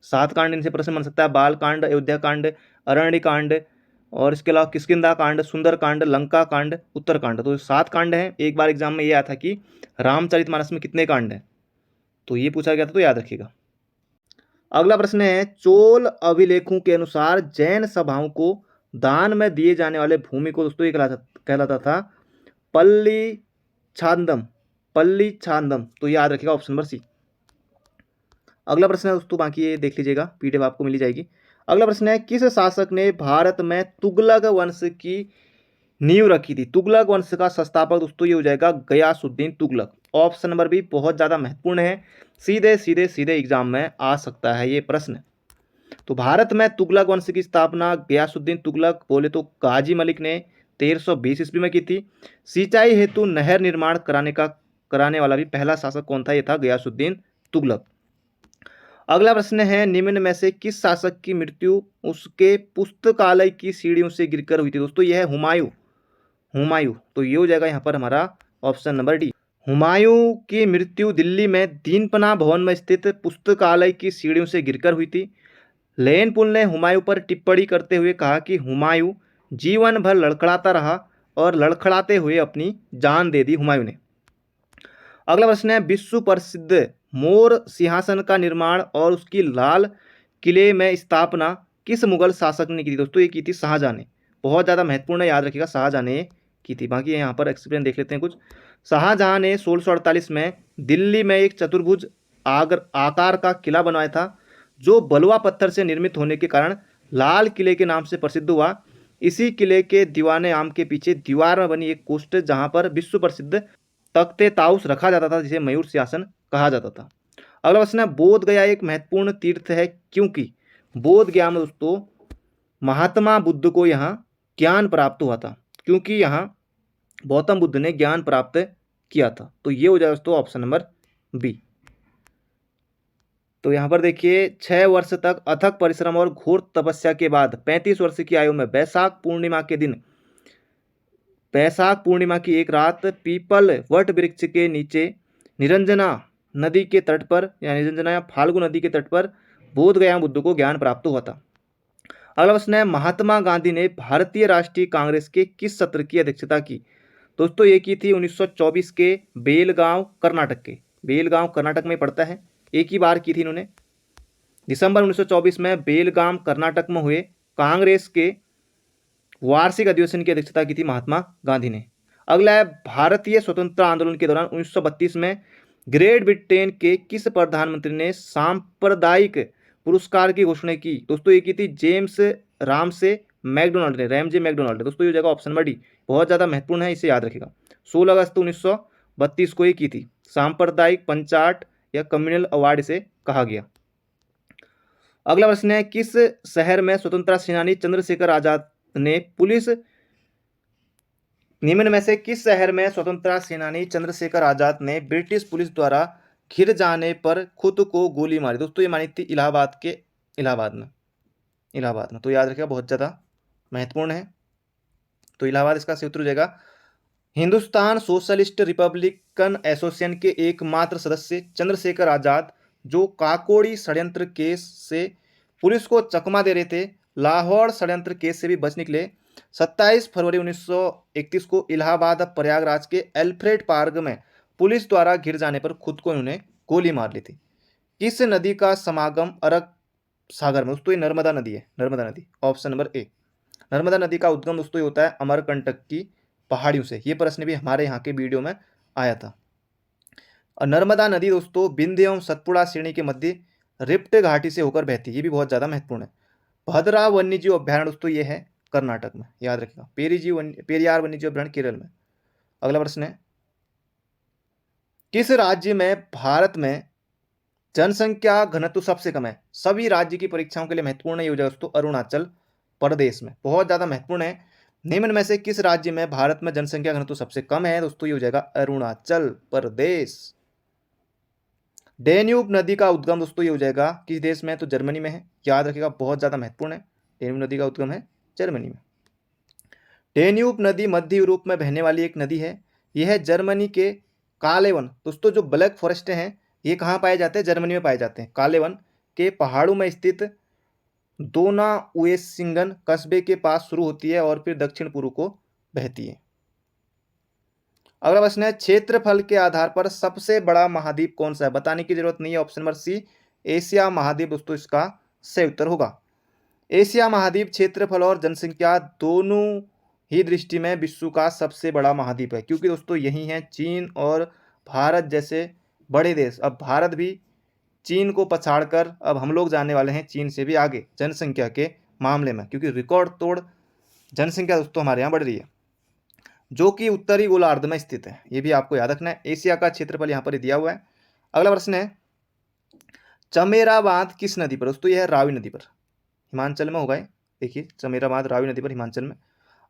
7 कांड इनसे प्रश्न बन सकता है, बाल कांड, अयोध्या कांड, अरण्य कांड, और इसके अलावा किष्किंधा कांड, सुंदर कांड, लंका कांड, उत्तर कांड। तो 7 कांड हैं। एक बार एग्जाम में ये आया था कि रामचरितमानस में कितने कांड हैं, तो ये पूछा गया था, तो याद रखिएगा। अगला प्रश्न है, चोल अभिलेखों के अनुसार जैन सभाओं को दान में दिए जाने वाले भूमि को दोस्तों ये कहलाता था पल्ली छांदम, पल्ली छांदम। तो याद रखिएगा ऑप्शन नंबर सी। अगला प्रश्न है दोस्तों, बाकी ये देख लीजिएगा, पीडीएफ आपको मिल जाएगी। अगला प्रश्न है, किस शासक ने भारत में तुगलक वंश की नींव रखी थी? तुगलक वंश का संस्थापक दोस्तों ये हो जाएगा Ghiyasuddin Tughlaq. Option number B बहुत ज़्यादा महत्वपूर्ण है, सीधे एग्जाम में आ सकता है ये प्रश्न। तो भारत में तुगलक वंश की स्थापना गयासुद्दीन तुगलक बोले तो गाजी मलिक ने 1320 ईस्वी में की थी। सिंचाई हेतु नहर निर्माण कराने वाला भी पहला शासक कौन था? ये था गयासुद्दीन तुगलक। अगला प्रश्न है, निम्न में से किस शासक की मृत्यु उसके पुस्तकालय की सीढ़ियों से गिरकर हुई थी? दोस्तों यह है हुमायूं। तो ये हो जाएगा यहाँ पर हमारा ऑप्शन नंबर डी। हुमायूं की मृत्यु दिल्ली में दीनपना भवन में स्थित पुस्तकालय की सीढ़ियों से गिरकर हुई थी। लेनपुल ने हुमायूं पर टिप्पणी करते हुए कहा कि हुमायूं जीवन भर लड़खड़ाता रहा और लड़खड़ाते हुए अपनी जान दे दी हुमायूं ने। अगला प्रश्न है, विश्व प्रसिद्ध मोर सिंहासन का निर्माण और उसकी लाल किले में स्थापना किस मुगल शासक ने की थी? दोस्तों ये की थी शाहजहां ने। बहुत ज़्यादा महत्वपूर्ण है, याद रखिएगा, शाहजहां ने की थी। बाकी यहाँ पर एक्सप्लेन देख लेते हैं कुछ। शाहजहां ने 1648 में दिल्ली में एक चतुर्भुज आकार का किला बनवाया था, जो बलुआ पत्थर से निर्मित होने के कारण लाल किले के नाम से प्रसिद्ध हुआ। इसी किले के दीवाने आम के पीछे दीवार में बनी एक कोष्ठ जहाँ पर विश्व प्रसिद्ध तख्ते ताउस रखा जाता था, जिसे मयूर सिंहासन कहा जाता था। अगला प्रश्न है, बोध गया एक महत्वपूर्ण तीर्थ है क्योंकि? बोध गया में दोस्तों महात्मा बुद्ध को यहाँ ज्ञान प्राप्त हुआ था, क्योंकि यहाँ गौतम बुद्ध ने ज्ञान प्राप्त किया था। तो ये हो जाए दोस्तों ऑप्शन नंबर बी। तो यहाँ पर देखिए 6 वर्ष तक अथक परिश्रम और घोर तपस्या के बाद 35 वर्ष की आयु में वैशाख पूर्णिमा की एक रात पीपल वट वृक्ष के नीचे निरंजना नदी के तट पर, या निरंजना या फाल्गु नदी के तट पर बोध गया बुद्ध को ज्ञान प्राप्त हुआ था। अगला प्रश्न है, महात्मा गांधी ने भारतीय राष्ट्रीय कांग्रेस के किस सत्र की अध्यक्षता की? दोस्तों ये की थी 1924 के बेलगांव कर्नाटक में पड़ता है। एक ही बार की थी इन्होंने। दिसंबर 1924 में बेलगाम कर्नाटक में हुए कांग्रेस के वार्षिक अधिवेशन की अध्यक्षता की थी महात्मा गांधी ने। अगला है, भारतीय स्वतंत्रता आंदोलन के दौरान 1932 में ग्रेट ब्रिटेन के किस प्रधानमंत्री ने सांप्रदायिक पुरस्कार की घोषणा की? दोस्तों ये की थी जेम्स रामसे मैकडोनाल्ड ने, रैमजे मैकडोनाल्ड। दोस्तों ये जगह ऑप्शन नंबर डी बहुत ज़्यादा महत्वपूर्ण है, इसे याद रखिएगा। 16 अगस्त 1932 को ये की थी। सांप्रदायिक पंचाट या कम्युनल अवार्ड इसे कहा गया। अगला प्रश्न है, किस शहर में स्वतंत्रता सेनानी चंद्रशेखर आजाद ने पुलिस निम्न में से किस शहर में स्वतंत्रता सेनानी चंद्रशेखर आजाद ने ब्रिटिश पुलिस द्वारा घिर जाने पर खुद को गोली मारी? दोस्तों ये मानी थी इलाहाबाद में। तो याद रखिएगा, बहुत ज़्यादा महत्वपूर्ण है। तो इलाहाबाद इसका सही उत्तर हो जाएगा। हिंदुस्तान सोशलिस्ट रिपब्लिकन एसोसिएशन के एकमात्र सदस्य चंद्रशेखर आजाद, जो काकोड़ी षड्यंत्र केस से पुलिस को चकमा दे रहे थे, लाहौर षड्यंत्र केस से भी बच निकले। 27 फरवरी 1931 को इलाहाबाद प्रयागराज के एल्फ्रेड पार्क में पुलिस द्वारा घिर जाने पर खुद को इन्होंने गोली मार ली थी। किस नदी का समागम अरब सागर में? दोस्तों ये नर्मदा नदी है, नर्मदा नदी, ऑप्शन नंबर ए। नर्मदा नदी का उद्गम दोस्तों ये होता है अमरकंटक की पहाड़ियों से। ये प्रश्न भी हमारे यहाँ के वीडियो में आया था। और नर्मदा नदी दोस्तों विंध्य एवं सतपुड़ा श्रेणी के मध्य रिफ्ट घाटी से होकर बहती है। ये भी बहुत ज़्यादा महत्वपूर्ण है। भद्रा वन्यजीव अभ्यारण्य दोस्तों ये है कर्नाटक में, याद रखिएगा। पेरियार वन्यजीव अभ्यारण्य केरल में। अगला प्रश्न है, किस राज्य में भारत में जनसंख्या घनत्व सबसे कम है? सभी राज्य की परीक्षाओं के लिए महत्वपूर्ण है ये हो जाएगा दोस्तों अरुणाचल प्रदेश में, बहुत ज़्यादा महत्वपूर्ण है। निम्न में से किस राज्य में भारत में जनसंख्या घनत्व सबसे कम है? दोस्तों ये हो जाएगा अरुणाचल प्रदेश। डेन्यूब नदी का उद्गम दोस्तों ये हो जाएगा किस देश में? तो जर्मनी में है, याद रखिएगा, बहुत ज़्यादा महत्वपूर्ण है। डेन्यूब नदी का उद्गम है जर्मनी में। डेन्यूब नदी मध्य यूरोप में बहने वाली एक नदी है। यह है जर्मनी के काले वन, दोस्तों जो ब्लैक फॉरेस्ट हैं ये कहाँ पाए जाते हैं? जर्मनी में पाए जाते हैं। काले वन के पहाड़ों में स्थित दोना उएसिंगन कस्बे के पास शुरू होती है और फिर दक्षिण पूर्व को बहती है। अगला प्रश्न है, क्षेत्रफल के आधार पर सबसे बड़ा महाद्वीप कौन सा है? बताने की जरूरत नहीं है, ऑप्शन नंबर सी एशिया महाद्वीप दोस्तों इसका सही उत्तर होगा। एशिया महाद्वीप क्षेत्रफल और जनसंख्या दोनों ही दृष्टि में विश्व का सबसे बड़ा महाद्वीप है, क्योंकि दोस्तों यही है चीन और भारत जैसे बड़े देश। अब भारत भी चीन को पछाड़कर अब हम लोग जाने वाले हैं चीन से भी आगे जनसंख्या के मामले में, क्योंकि रिकॉर्ड तोड़ जनसंख्या दोस्तों हमारे यहाँ बढ़ रही है, जो कि उत्तरी गोलार्ध में स्थित है। ये भी आपको याद रखना है। एशिया का क्षेत्रफल यहाँ पर दिया हुआ है। अगला प्रश्न है, चमेरा बांध किस नदी पर? दोस्तों यह है रावी नदी पर, हिमाचल में होगा ये। देखिए चमेरा बांध रावी नदी पर, हिमाचल में।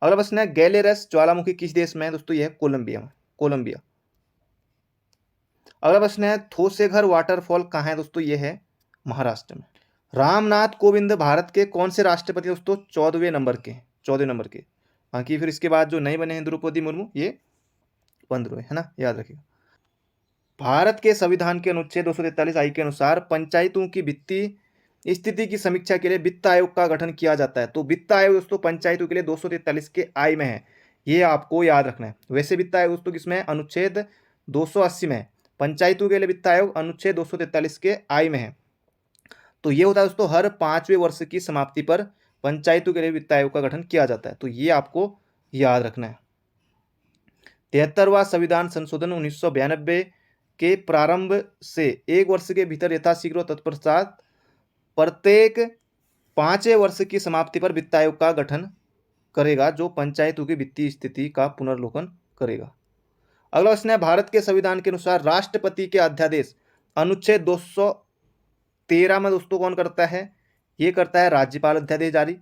अगला प्रश्न है, गैलेरस ज्वालामुखी किस देश में है? दोस्तों यह है कोलंबिया में, कोलंबिया। अगला प्रश्न है, थोसेघर वाटरफॉल कहाँ है? दोस्तों ये है महाराष्ट्र में। रामनाथ कोविंद भारत के कौन से राष्ट्रपति दोस्तों? 14वें नंबर के, 14वें नंबर के। बाकी फिर इसके बाद जो नए बने हैं द्रौपदी मुर्मू, ये 15वें है ना, याद रखिएगा। भारत के संविधान के अनुच्छेद 243 आई के अनुसार पंचायतों की वित्तीय स्थिति की समीक्षा के लिए वित्त आयोग का गठन किया जाता है। तो वित्त आयोग दोस्तों पंचायतों के लिए 243 के आई में है, ये आपको याद रखना है। वैसे वित्त आयोग दोस्तों किसमें? अनुच्छेद 280 में। पंचायतों के लिए वित्त आयोग अनुच्छेद 243 के आई में है। तो ये होता है दोस्तों हर 5वें वर्ष की समाप्ति पर पंचायतों के लिए वित्त आयोग का गठन किया जाता है, तो ये आपको याद रखना है। 73वां संविधान संशोधन 1992 के प्रारंभ से 1 वर्ष के भीतर यथाशीघ्र तत्पश्चात प्रत्येक 5वें वर्ष की समाप्ति पर वित्त आयोग का गठन करेगा, जो पंचायतों की वित्तीय स्थिति का पुनर्लोकन करेगा। अगला प्रश्न है, भारत के संविधान के अनुसार राष्ट्रपति के अध्यादेश अनुच्छेद 213 में दोस्तों कौन करता है? ये करता है राज्यपाल अध्यादेश जारी,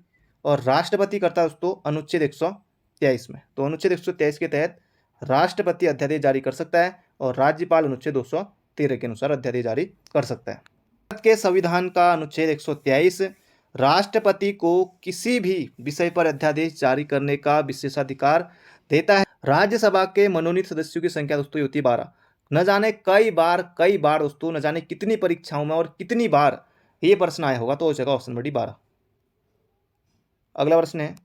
और राष्ट्रपति करता है दोस्तों अनुच्छेद 123 में। तो अनुच्छेद 123 के तहत राष्ट्रपति अध्यादेश जारी कर सकता है और राज्यपाल अनुच्छेद 213 के अनुसार अध्यादेश जारी कर सकता है। भारत के संविधान का अनुच्छेद 123 राष्ट्रपति को किसी भी विषय पर अध्यादेश जारी करने का विशेषाधिकार देता है। राज्यसभा के मनोनीत सदस्यों की संख्या दोस्तों होती है 12। न जाने कई बार दोस्तों, न जाने कितनी परीक्षाओं में और कितनी बार ये प्रश्न आया होगा, तो हो जाएगा ऑप्शन नंबर 12। अगला प्रश्न है,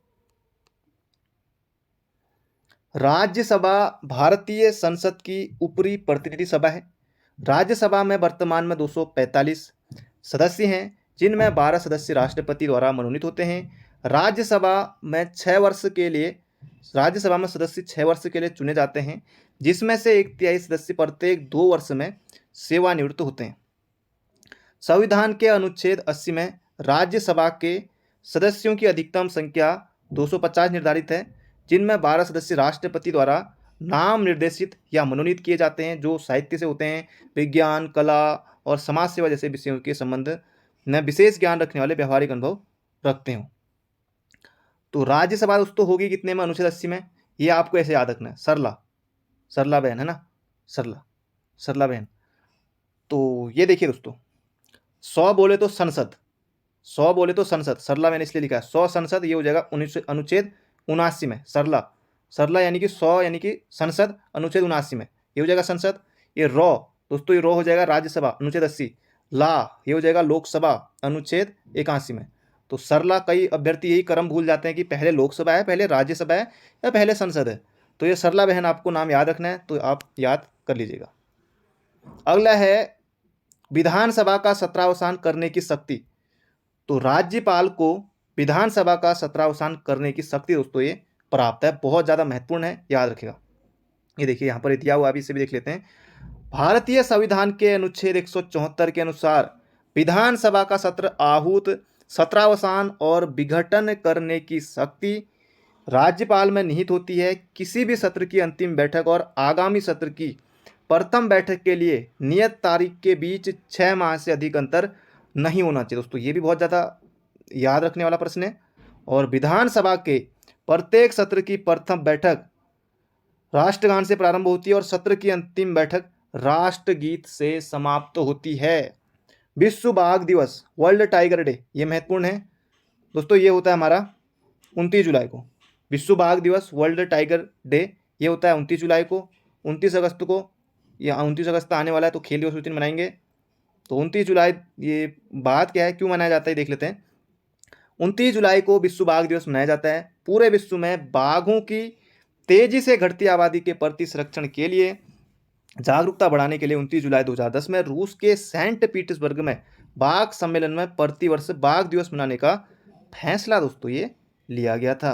राज्यसभा भारतीय संसद की ऊपरी प्रतिनिधि सभा है। राज्यसभा में वर्तमान में 245 सदस्य हैं, जिनमें 12 सदस्य राष्ट्रपति द्वारा मनोनीत होते हैं। राज्यसभा में 6 वर्ष के लिए राज्यसभा में सदस्य 6 वर्ष के लिए चुने जाते हैं, जिसमें से 1/3 सदस्य प्रत्येक 2 वर्ष में सेवानिवृत्त होते हैं। संविधान के अनुच्छेद 80 में राज्यसभा के सदस्यों की अधिकतम संख्या 250 निर्धारित है, जिनमें 12 सदस्य राष्ट्रपति द्वारा नाम निर्देशित या मनोनीत किए जाते हैं, जो साहित्य से होते हैं, विज्ञान, कला और समाज सेवा जैसे विषयों के संबंध में विशेष ज्ञान रखने वाले, व्यवहारिक अनुभव रखते हो। तो राज्यसभा दोस्तों होगी कितने में? अनुच्छेद 80 में। ये आपको ऐसे याद रखना है, सरला बहन है ना, सरला बहन। तो ये देखिए दोस्तों, 100 बोले तो संसद, सरला मैंने इसलिए लिखा है 100 संसद, ये हो जाएगा अनुच्छेद 79 में। सरला यानी कि 100 यानी कि संसद, अनुच्छेद 79 में ये हो जाएगा संसद। ये रॉ दोस्तों, ये रॉ हो जाएगा राज्यसभा, अनुच्छेद 80। ला ये हो जाएगा लोकसभा, अनुच्छेद 81 में। तो सरला, कई अभ्यर्थी यही क्रम भूल जाते हैं कि पहले लोकसभा है, पहले राज्यसभा है या पहले संसद है। तो ये सरला बहन आपको नाम याद रखना है, तो आप याद कर लीजिएगा। अगला है विधानसभा का सत्रावसान करने की शक्ति। तो राज्यपाल को विधानसभा का सत्रावसान करने की शक्ति दोस्तों ये प्राप्त है। बहुत ज़्यादा महत्वपूर्ण है, याद रखिएगा। ये देखिए यहाँ पर दिया हुआ, अभी इसे भी देख लेते हैं। भारतीय संविधान के अनुच्छेद 174 के अनुसार विधानसभा का सत्र आहूत, सत्रावसान और विघटन करने की शक्ति राज्यपाल में निहित होती है। किसी भी सत्र की अंतिम बैठक और आगामी सत्र की प्रथम बैठक के लिए नियत तारीख के बीच 6 माह से अधिक अंतर नहीं होना चाहिए। दोस्तों ये भी बहुत ज़्यादा याद रखने वाला प्रश्न है। और विधानसभा के प्रत्येक सत्र की प्रथम बैठक राष्ट्रगान से प्रारंभ होती है और सत्र की अंतिम बैठक राष्ट्रगीत से समाप्त होती है। विश्व बाघ दिवस, वर्ल्ड टाइगर डे, ये महत्वपूर्ण है दोस्तों। ये होता है हमारा 29 जुलाई को। विश्व बाघ दिवस, वर्ल्ड टाइगर डे, ये होता है 29 जुलाई को। 29 अगस्त को, या 29 अगस्त आने वाला है तो खेल दिवस उस दिन मनाएंगे। तो 29 जुलाई, ये बात क्या है, क्यों मनाया जाता है, देख लेते हैं। 29 जुलाई को विश्व बाघ दिवस मनाया जाता है। पूरे विश्व में बाघों की तेजी से घटती आबादी के प्रति संरक्षण के लिए जागरूकता बढ़ाने के लिए 29 जुलाई 2010 में रूस के सेंट पीटर्सबर्ग में बाघ सम्मेलन में प्रतिवर्ष बाघ दिवस मनाने का फैसला दोस्तों ये लिया गया था।